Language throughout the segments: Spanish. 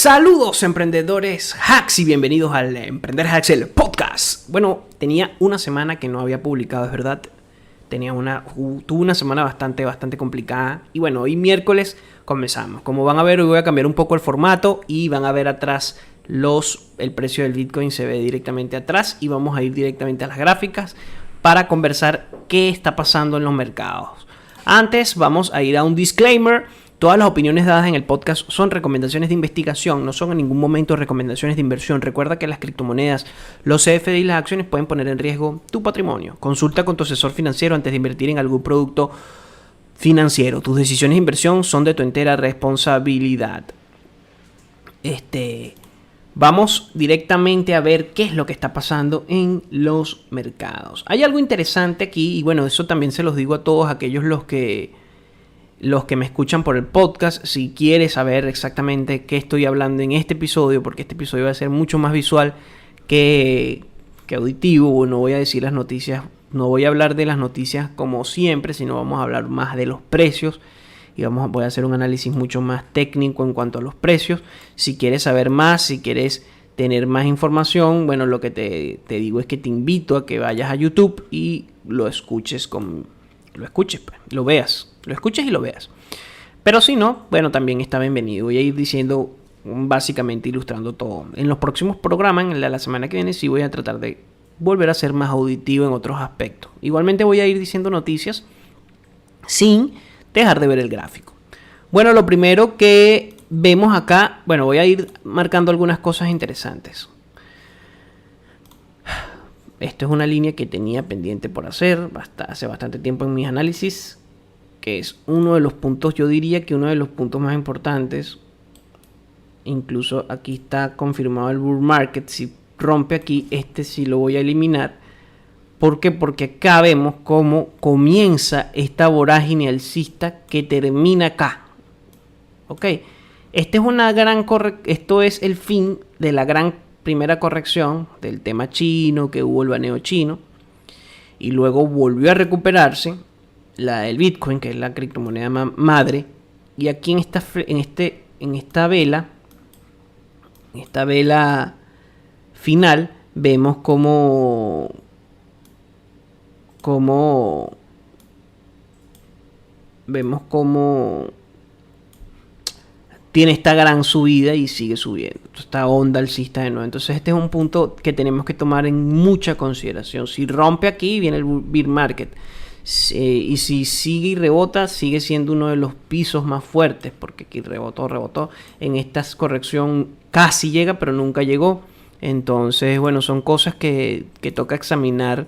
Saludos emprendedores hacks y bienvenidos al Emprender Hacks, el podcast. Bueno, tenía una semana que no había publicado, es verdad. Tuve una semana bastante complicada. Y bueno, hoy miércoles comenzamos. Como van a ver, hoy voy a cambiar un poco el formato y van a ver atrás el precio del Bitcoin se ve directamente atrás y vamos a ir directamente a las gráficas para conversar qué está pasando en los mercados. Antes vamos a ir a un disclaimer. Todas las opiniones dadas en el podcast son recomendaciones de investigación, no son en ningún momento recomendaciones de inversión. Recuerda que las criptomonedas, los CFD y las acciones pueden poner en riesgo tu patrimonio. Consulta con tu asesor financiero antes de invertir en algún producto financiero. Tus decisiones de inversión son de tu entera responsabilidad. Vamos directamente a ver qué es lo que está pasando en los mercados. Hay algo interesante aquí y bueno, eso también se los digo a todos aquellos los que me escuchan por el podcast. Si quieres saber exactamente qué estoy hablando en este episodio, porque este episodio va a ser mucho más visual que auditivo, no voy a decir las noticias, no voy a hablar de las noticias como siempre, sino vamos a hablar más de los precios y voy a hacer un análisis mucho más técnico en cuanto a los precios. Si quieres saber más, si quieres tener más información, bueno, lo que te digo es que te invito a que vayas a YouTube y lo escuches, lo escuches y lo veas. Pero si no, bueno, también está bienvenido. Voy a ir diciendo, básicamente ilustrando todo. En los próximos programas, en la semana que viene, sí voy a tratar de volver a ser más auditivo en otros aspectos. Igualmente voy a ir diciendo noticias sin dejar de ver el gráfico. Bueno, lo primero que vemos acá, bueno, voy a ir marcando algunas cosas interesantes. Esto es una línea que tenía pendiente por hacer hace bastante tiempo en mis análisis, que es uno de los puntos, yo diría que uno de los puntos más importantes. Incluso aquí está confirmado el bull market. Si rompe aquí, sí lo voy a eliminar. ¿Por qué? Porque acá vemos cómo comienza esta vorágine alcista que termina acá. ¿Ok? Esto es el fin de la gran primera corrección del tema chino, que hubo el baneo chino. Y luego volvió a recuperarse la del Bitcoin, que es la criptomoneda madre. Y aquí en esta vela final, vemos cómo tiene esta gran subida y sigue subiendo. Esta onda alcista de nuevo. Entonces este es un punto que tenemos que tomar en mucha consideración. Si rompe aquí, viene el bear market. Y si sigue y rebota, sigue siendo uno de los pisos más fuertes, porque aquí rebotó. En esta corrección casi llega, pero nunca llegó. Entonces, bueno, son cosas que toca examinar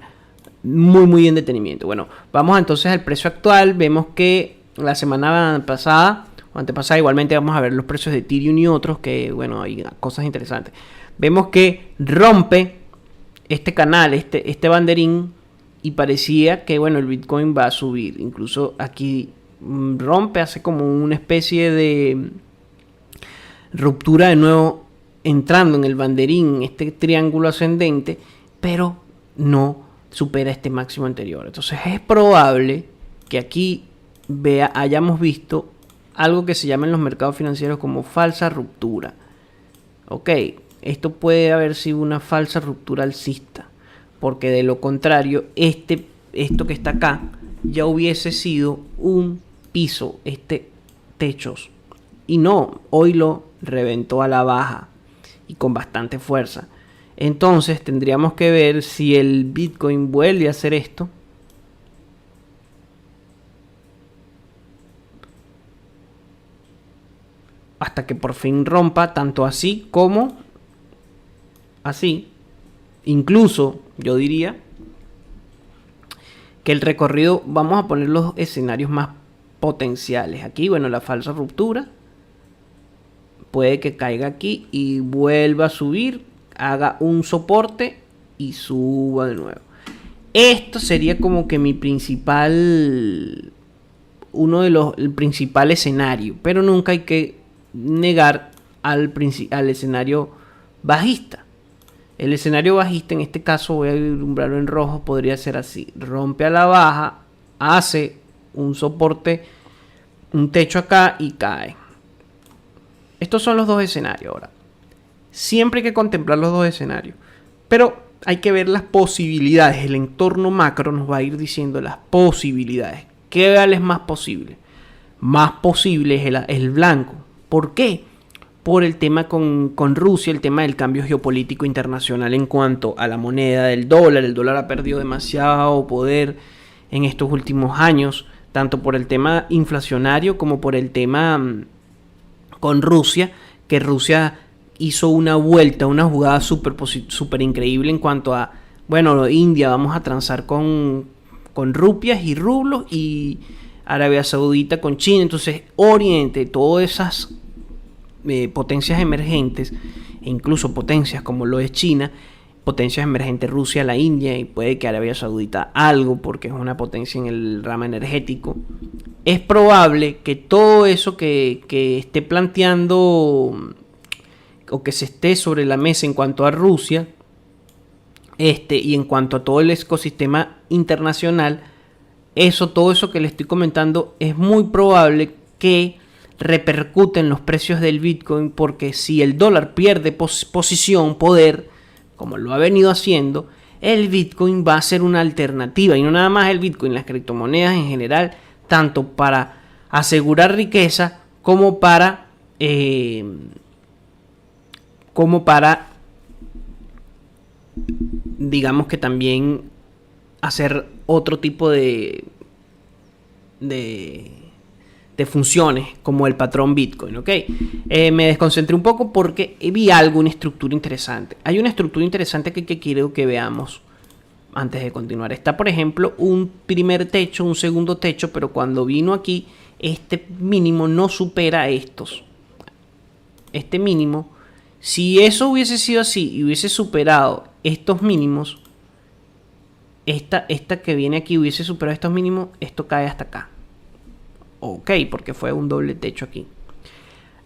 muy en detenimiento. Bueno, vamos entonces al precio actual. Vemos que la semana pasada o antepasada, igualmente vamos a ver los precios de Ethereum y otros, que bueno, hay cosas interesantes. Vemos que rompe este canal, este banderín, y parecía que bueno, el Bitcoin va a subir. Incluso aquí rompe, hace como una especie de ruptura de nuevo, entrando en el banderín, este triángulo ascendente, pero no supera este máximo anterior. Entonces es probable que aquí hayamos visto algo que se llama en los mercados financieros como falsa ruptura. Ok, esto puede haber sido una falsa ruptura alcista, porque de lo contrario, esto que está acá ya hubiese sido un piso, techos. Y no, hoy lo reventó a la baja y con bastante fuerza. Entonces tendríamos que ver si el Bitcoin vuelve a hacer esto. Hasta que por fin rompa, tanto así como así. Incluso yo diría que el recorrido, vamos a poner los escenarios más potenciales. Aquí, bueno, la falsa ruptura. Puede que caiga aquí y vuelva a subir, haga un soporte y suba de nuevo. Esto sería como que el principal escenario, pero nunca hay que negar al escenario bajista. El escenario bajista, en este caso voy a vislumbrarlo en rojo, podría ser así: rompe a la baja, hace un soporte, un techo acá y cae. Estos son los dos escenarios ahora. Siempre hay que contemplar los dos escenarios. Pero hay que ver las posibilidades. El entorno macro nos va a ir diciendo las posibilidades. ¿Qué es más posible? Más posible es el blanco. ¿Por qué? Por el tema con Rusia, el tema del cambio geopolítico internacional en cuanto a la moneda del dólar. El dólar ha perdido demasiado poder en estos últimos años, tanto por el tema inflacionario como por el tema con Rusia, que Rusia hizo una vuelta, una jugada súper increíble en cuanto a, bueno, India, vamos a transar con rupias y rublos, y Arabia Saudita con China. Entonces Oriente, todas esas potencias emergentes, e incluso potencias como lo es China, potencias emergentes Rusia, la India, y puede que Arabia Saudita algo, porque es una potencia en el rama energético. Es probable que todo eso que esté planteando o que se esté sobre la mesa en cuanto a Rusia y en cuanto a todo el ecosistema internacional, todo eso que le estoy comentando, es muy probable que repercute en los precios del Bitcoin, porque si el dólar pierde posición, poder, como lo ha venido haciendo, el Bitcoin va a ser una alternativa, y no nada más el Bitcoin, las criptomonedas en general, tanto para asegurar riqueza como para digamos que también hacer otro tipo de funciones, como el patrón Bitcoin, ¿ok? Me desconcentré un poco porque vi una estructura interesante. Hay una estructura interesante que quiero que veamos antes de continuar. Está, por ejemplo, un primer techo, un segundo techo, pero cuando vino aquí, este mínimo no supera estos. Este mínimo, si eso hubiese sido así y hubiese superado estos mínimos, esta que viene aquí hubiese superado estos mínimos, esto cae hasta acá. Ok, porque fue un doble techo aquí.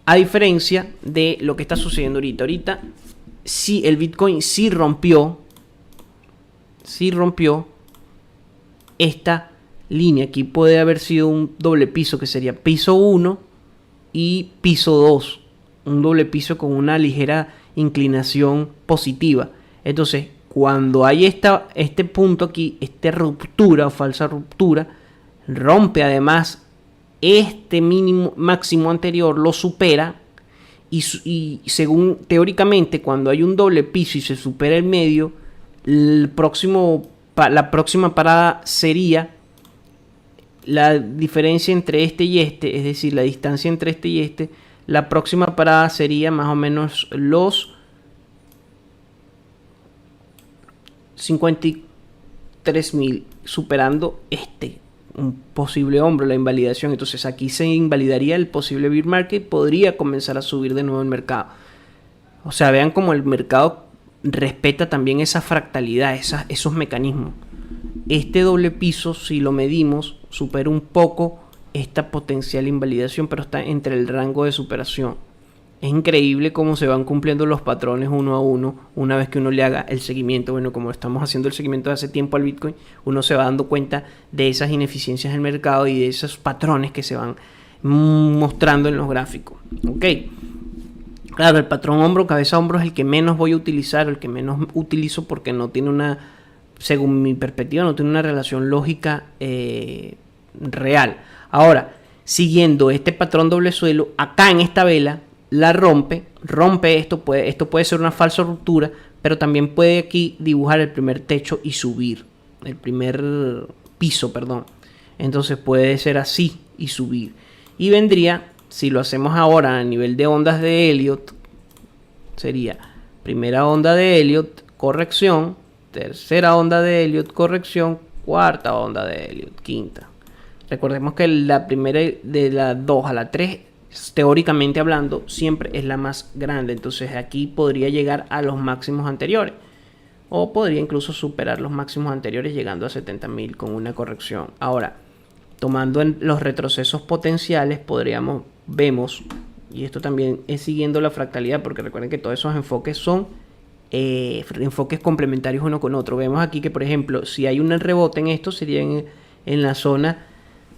A diferencia de lo que está sucediendo ahorita. Ahorita, sí, el Bitcoin sí rompió esta línea. Aquí puede haber sido un doble piso, que sería piso 1 y piso 2. Un doble piso con una ligera inclinación positiva. Entonces, cuando hay este punto aquí, esta ruptura o falsa ruptura, rompe además este mínimo máximo anterior, lo supera, y según teóricamente, cuando hay un doble piso y se supera el medio, la próxima parada sería la diferencia entre este y este, es decir, la distancia entre este y este. La próxima parada sería más o menos los 53.000, superando un posible hombro, la invalidación. Entonces aquí se invalidaría el posible bear market, podría comenzar a subir de nuevo el mercado. O sea, vean cómo el mercado respeta también esa fractalidad, esos mecanismos. Este doble piso, si lo medimos, supera un poco esta potencial invalidación, pero está entre el rango de superación. Es increíble cómo se van cumpliendo los patrones uno a uno una vez que uno le haga el seguimiento. Bueno, como estamos haciendo el seguimiento de hace tiempo al Bitcoin, uno se va dando cuenta de esas ineficiencias del mercado y de esos patrones que se van mostrando en los gráficos. Ok, claro, el patrón hombro, cabeza, hombro es el que menos voy a utilizar, el que menos utilizo, porque no tiene según mi perspectiva, no tiene una relación lógica real. Ahora, siguiendo este patrón doble suelo, acá en esta vela la rompe esto puede ser una falsa ruptura, pero también puede aquí dibujar el primer techo y subir, el primer piso, perdón. Entonces puede ser así y subir. Y vendría, si lo hacemos ahora a nivel de ondas de Elliott, sería primera onda de Elliott, corrección, tercera onda de Elliott, corrección, cuarta onda de Elliott, quinta. Recordemos que la primera, de la 2 a la 3, teóricamente hablando, siempre es la más grande. Entonces aquí podría llegar a los máximos anteriores, o podría incluso superar los máximos anteriores llegando a 70.000 con una corrección. Ahora, tomando en los retrocesos potenciales, vemos, y esto también es siguiendo la fractalidad, porque recuerden que todos esos enfoques son enfoques complementarios uno con otro. Vemos aquí que, por ejemplo, si hay un rebote en esto, sería en la zona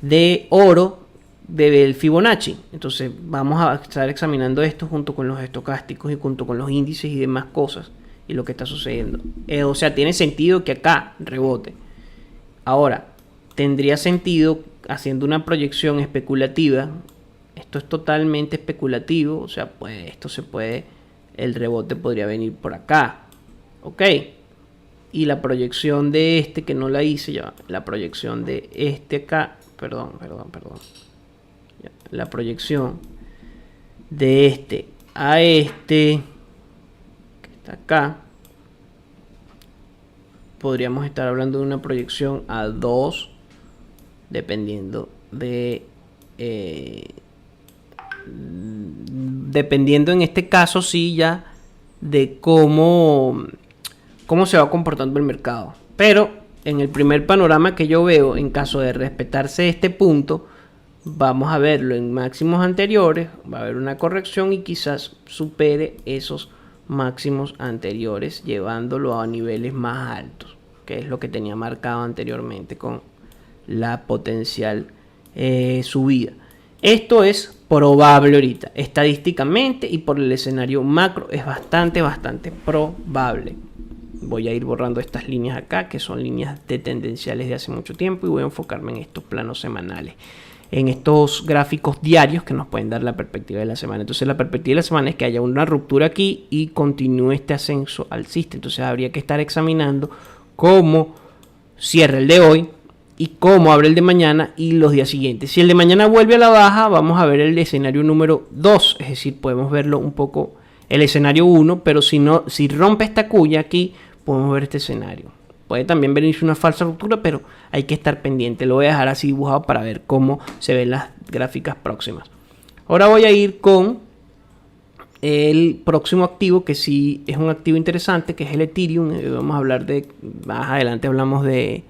de oro, del Fibonacci. Entonces vamos a estar examinando esto junto con los estocásticos y junto con los índices y demás cosas y lo que está sucediendo. O sea, tiene sentido que acá rebote. Ahora, tendría sentido haciendo una proyección especulativa. Esto es totalmente especulativo, o sea, pues esto se puede, el rebote podría venir por acá, ok. Y la proyección de este, que no la hice ya, la proyección de este acá, perdón. La proyección de este a este, que está acá, podríamos estar hablando de una proyección a 2, dependiendo de... dependiendo en este caso sí ya de cómo se va comportando el mercado. Pero en el primer panorama que yo veo, en caso de respetarse este punto, vamos a verlo en máximos anteriores, va a haber una corrección y quizás supere esos máximos anteriores, llevándolo a niveles más altos, que es lo que tenía marcado anteriormente con la potencial subida. Esto es probable ahorita, estadísticamente y por el escenario macro es bastante probable. Voy a ir borrando estas líneas acá, que son líneas de tendenciales de hace mucho tiempo, y voy a enfocarme en estos planos semanales, en estos gráficos diarios que nos pueden dar la perspectiva de la semana. Entonces la perspectiva de la semana es que haya una ruptura aquí y continúe este ascenso alcista. Entonces habría que estar examinando cómo cierra el de hoy y cómo abre el de mañana y los días siguientes. Si el de mañana vuelve a la baja, vamos a ver el escenario número 2, es decir, podemos verlo un poco el escenario 1, pero si rompe esta cuya aquí, podemos ver este escenario. Puede también venirse una falsa ruptura, pero hay que estar pendiente. Lo voy a dejar así dibujado para ver cómo se ven las gráficas próximas. Ahora voy a ir con el próximo activo, que sí es un activo interesante, que es el Ethereum. Vamos a hablar de, más adelante hablamos de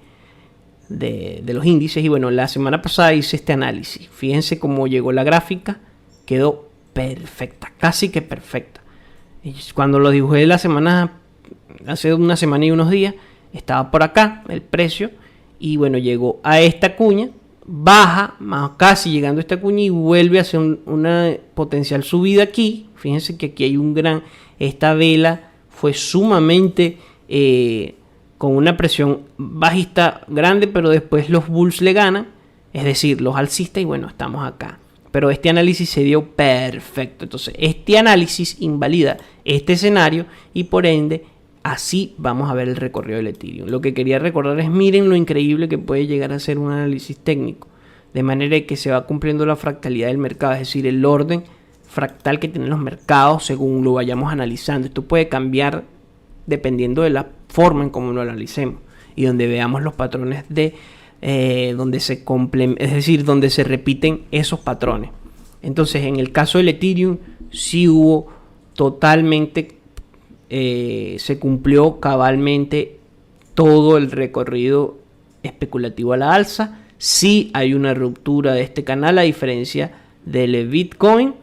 los índices. Y bueno, la semana pasada hice este análisis. Fíjense cómo llegó la gráfica. Quedó perfecta, casi que perfecta. Y cuando lo dibujé hace una semana y unos días, estaba por acá el precio. Y bueno, llegó a esta cuña, baja, más casi llegando a esta cuña, y vuelve a hacer una potencial subida aquí. Fíjense que aquí hay esta vela fue sumamente con una presión bajista grande, pero después los bulls le ganan, es decir, los alcistas, y bueno, estamos acá. Pero este análisis se dio perfecto. Entonces, este análisis invalida este escenario y por ende, así vamos a ver el recorrido del Ethereum. Lo que quería recordar es, miren lo increíble que puede llegar a ser un análisis técnico. De manera que se va cumpliendo la fractalidad del mercado, es decir, el orden fractal que tienen los mercados según lo vayamos analizando. Esto puede cambiar dependiendo de la forma en cómo lo analicemos y donde veamos los patrones de donde se repiten esos patrones. Entonces, en el caso del Ethereum, sí hubo totalmente, se cumplió cabalmente todo el recorrido especulativo a la alza. Sí hay una ruptura de este canal, a diferencia del Bitcoin.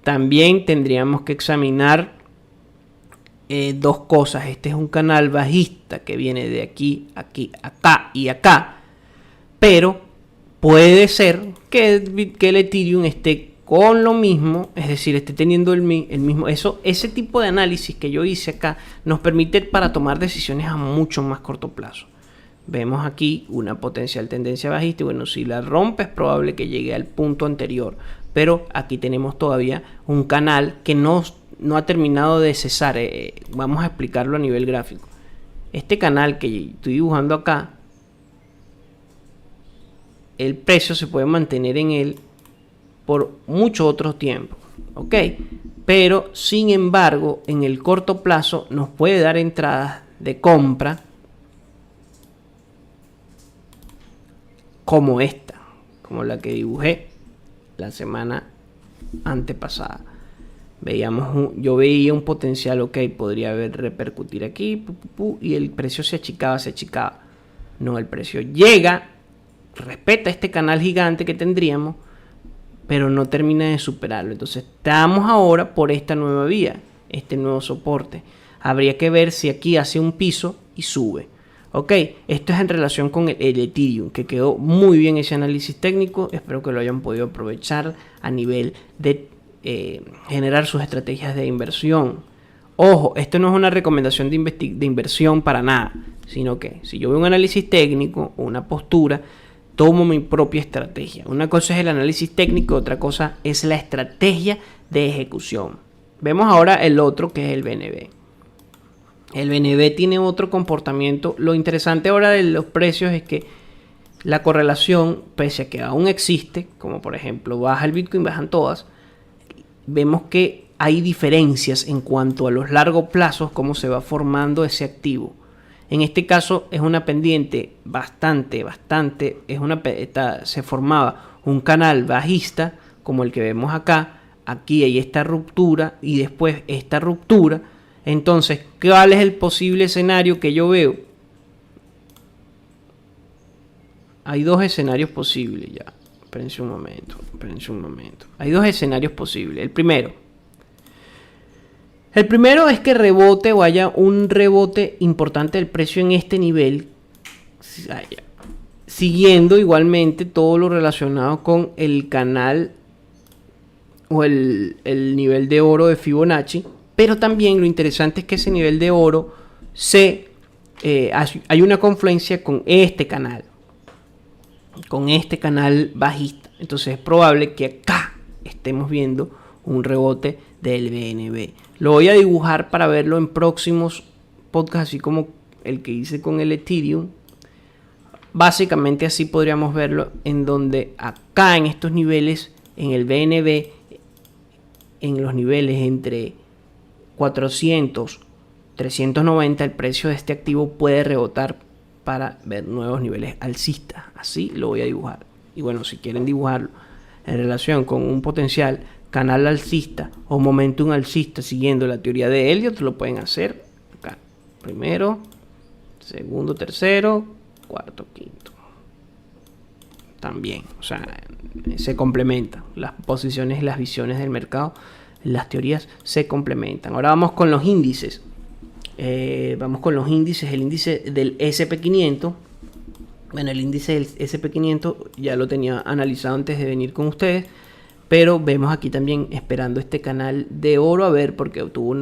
También tendríamos que examinar dos cosas. Este es un canal bajista que viene de aquí, aquí, acá y acá. Pero puede ser que el Ethereum esté con lo mismo, es decir, esté teniendo el mismo. Ese tipo de análisis que yo hice acá nos permite para tomar decisiones a mucho más corto plazo. Vemos aquí una potencial tendencia bajista y bueno, si la rompe es probable que llegue al punto anterior. Pero aquí tenemos todavía un canal que no ha terminado de cesar. Vamos a explicarlo a nivel gráfico. Este canal que estoy dibujando acá, el precio se puede mantener en él por mucho otro tiempo, ¿ok? Pero sin embargo, en el corto plazo nos puede dar entradas de compra como esta, como la que dibujé la semana antepasada. Yo veía un potencial, ok, podría haber repercutir aquí, y el precio se achicaba. No, el precio llega, respeta este canal gigante que tendríamos, pero no termina de superarlo. Entonces estamos ahora por esta nueva vía, este nuevo soporte. Habría que ver si aquí hace un piso y sube. Ok, esto es en relación con el Ethereum, que quedó muy bien ese análisis técnico. Espero que lo hayan podido aprovechar a nivel de generar sus estrategias de inversión. Ojo, esto no es una recomendación de inversión para nada, sino que si yo veo un análisis técnico o una postura, tomo mi propia estrategia. Una cosa es el análisis técnico, otra cosa es la estrategia de ejecución. Vemos ahora el otro, que es el BNB. El BNB tiene otro comportamiento. Lo interesante ahora de los precios es que la correlación, pese a que aún existe, como por ejemplo baja el Bitcoin, bajan todas, vemos que hay diferencias en cuanto a los largos plazos, cómo se va formando ese activo. En este caso es una pendiente bastante, se formaba un canal bajista como el que vemos acá. Aquí hay esta ruptura y después esta ruptura. Entonces, ¿cuál es el posible escenario que yo veo? Hay dos escenarios posibles ya. Espérense un momento. Hay dos escenarios posibles. El primero es que rebote o haya un rebote importante del precio en este nivel, siguiendo igualmente todo lo relacionado con el canal o el nivel de oro de Fibonacci. Pero también lo interesante es que ese nivel de oro hay una confluencia con este canal bajista. Entonces es probable que acá estemos viendo un rebote del BNB. Lo voy a dibujar para verlo en próximos podcasts, así como el que hice con el Ethereum. Básicamente así podríamos verlo, en donde acá en estos niveles, en el BNB, en los niveles entre 400, 390, el precio de este activo puede rebotar para ver nuevos niveles alcistas. Así lo voy a dibujar. Y bueno, si quieren dibujarlo en relación con un potencial canal alcista o momentum alcista siguiendo la teoría de Elliott, lo pueden hacer acá. Primero, segundo, tercero, cuarto, quinto. También, o sea, se complementan las posiciones, las visiones del mercado. Las teorías se complementan. Ahora vamos con los índices. El índice del SP500. Bueno, el índice del SP500 ya lo tenía analizado antes de venir con ustedes. Pero vemos aquí también esperando este canal de oro. A ver, porque tuvo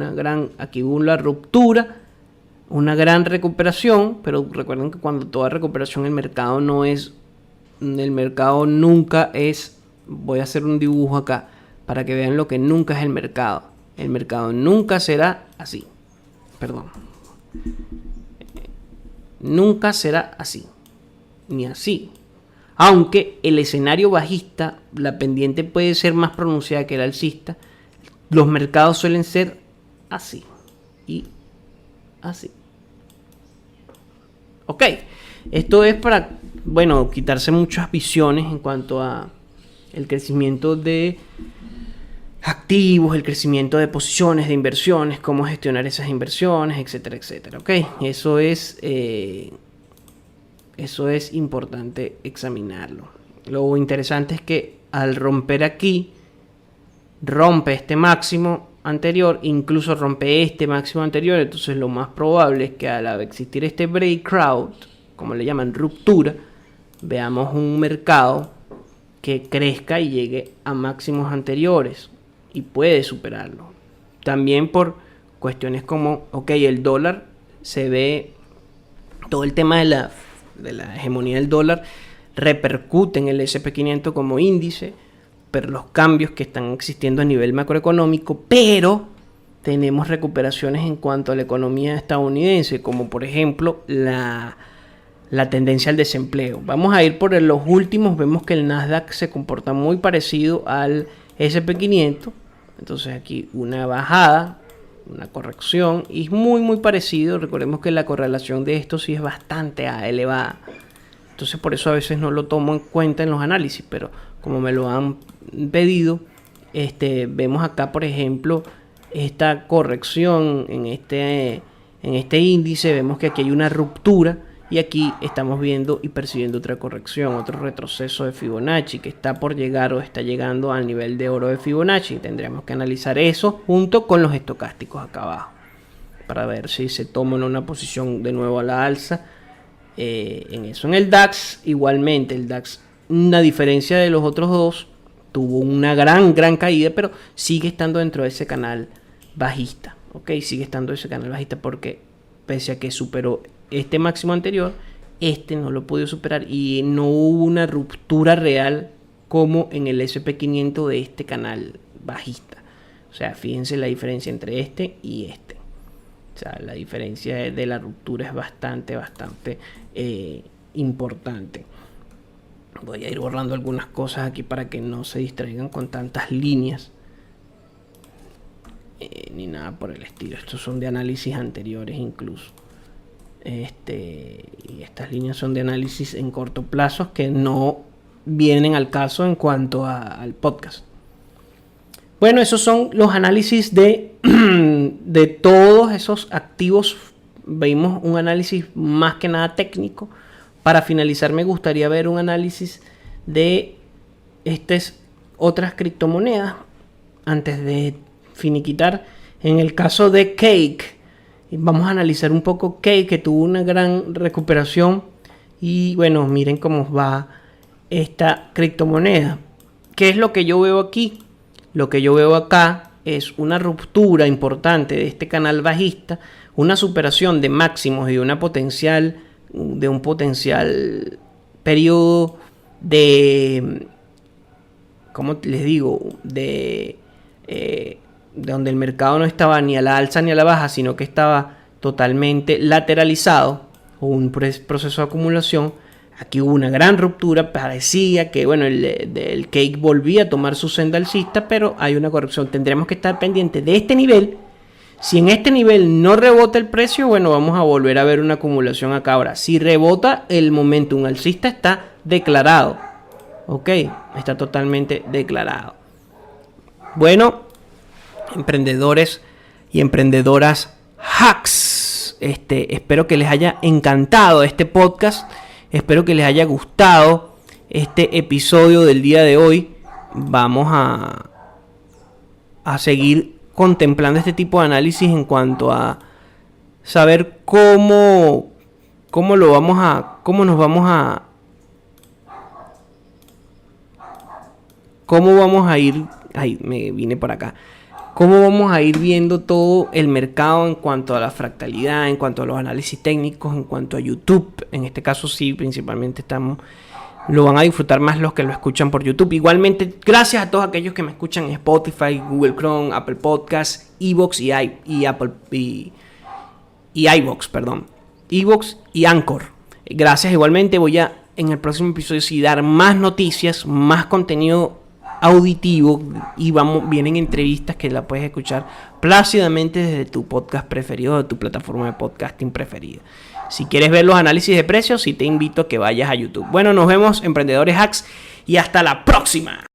aquí hubo una ruptura. Una gran recuperación. Pero recuerden que cuando toda recuperación el mercado nunca es. Voy a hacer un dibujo acá para que vean lo que nunca es el mercado. El mercado nunca será así. Perdón. Nunca será así. Ni así. Aunque el escenario bajista, la pendiente puede ser más pronunciada que el alcista. Los mercados suelen ser así. Y así. Ok. Esto es para, bueno, quitarse muchas visiones en cuanto a el crecimiento de activos, el crecimiento de posiciones, de inversiones, cómo gestionar esas inversiones, etcétera, etcétera. Ok, eso es importante examinarlo. Lo interesante es que al romper aquí, rompe este máximo anterior, incluso rompe este máximo anterior. Entonces lo más probable es que al existir este breakout, como le llaman, ruptura, veamos un mercado que crezca y llegue a máximos anteriores. Y puede superarlo. También por cuestiones como, ok, el dólar se ve, todo el tema de la hegemonía del dólar repercute en el SP500 como índice, pero los cambios que están existiendo a nivel macroeconómico, pero tenemos recuperaciones en cuanto a la economía estadounidense, como por ejemplo la tendencia al desempleo. Vamos a ir por los últimos, vemos que el Nasdaq se comporta muy parecido al SP500. Entonces aquí una bajada, una corrección, y es muy parecido. Recordemos que la correlación de esto sí es bastante elevada. Entonces por eso a veces no lo tomo en cuenta en los análisis, pero como me lo han pedido, vemos acá por ejemplo esta corrección en este índice. Vemos que aquí hay una ruptura. Y aquí estamos viendo y percibiendo otra corrección, otro retroceso de Fibonacci que está por llegar o está llegando al nivel de oro de Fibonacci. Tendríamos que analizar eso junto con los estocásticos acá abajo para ver si se toma una posición de nuevo a la alza en eso. En el DAX, igualmente, el DAX, a diferencia de los otros dos, tuvo una gran caída, pero sigue estando dentro de ese canal bajista. Ok, sigue estando ese canal bajista porque pese a que superó este máximo anterior, este no lo pudo superar y no hubo una ruptura real como en el SP500 de este canal bajista. O sea, fíjense la diferencia entre este y este. O sea, la diferencia de la ruptura es bastante importante. Voy a ir borrando algunas cosas aquí para que no se distraigan con tantas líneas. Ni nada por el estilo. Estos son de análisis anteriores incluso. Y estas líneas son de análisis en corto plazo que no vienen al caso en cuanto al podcast. Bueno, esos son los análisis de todos esos activos. Vimos un análisis más que nada técnico. Para finalizar, me gustaría ver un análisis de estas otras criptomonedas antes de finiquitar. En el caso de Cake, vamos a analizar un poco Cake, que tuvo una gran recuperación. Y bueno, miren cómo va esta criptomoneda. ¿Qué es lo que yo veo aquí? Lo que yo veo acá es una ruptura importante de este canal bajista, una superación de máximos y de un potencial periodo de, ¿cómo les digo? De donde el mercado no estaba ni a la alza ni a la baja, sino que estaba totalmente lateralizado, o un proceso de acumulación. Aquí hubo una gran ruptura, parecía que bueno, el Cake volvía a tomar su senda alcista, pero hay una corrección. Tendremos que estar pendientes de este nivel. Si en este nivel no rebota el precio, bueno, vamos a volver a ver una acumulación acá. Ahora, si rebota, el momentum alcista está declarado. Ok, está totalmente declarado. Bueno, emprendedores y emprendedoras hacks, espero que les haya encantado este podcast. Espero que les haya gustado este episodio del día de hoy. Vamos a seguir contemplando este tipo de análisis en cuanto a saber cómo nos vamos a ir. Ay, me vine por acá. Cómo vamos a ir viendo todo el mercado en cuanto a la fractalidad, en cuanto a los análisis técnicos, en cuanto a YouTube. En este caso sí, principalmente lo van a disfrutar más los que lo escuchan por YouTube. Igualmente, gracias a todos aquellos que me escuchan en Spotify, Google Chrome, Apple Podcasts, iVoox y iVoox, perdón. iVoox y Anchor. Gracias. Igualmente voy a en el próximo episodio sí dar más noticias, más contenido auditivo, y vienen entrevistas que la puedes escuchar plácidamente desde tu podcast preferido, de tu plataforma de podcasting preferida. Si quieres ver los análisis de precios, sí te invito a que vayas a YouTube. Bueno, nos vemos, emprendedores hacks, y hasta la próxima.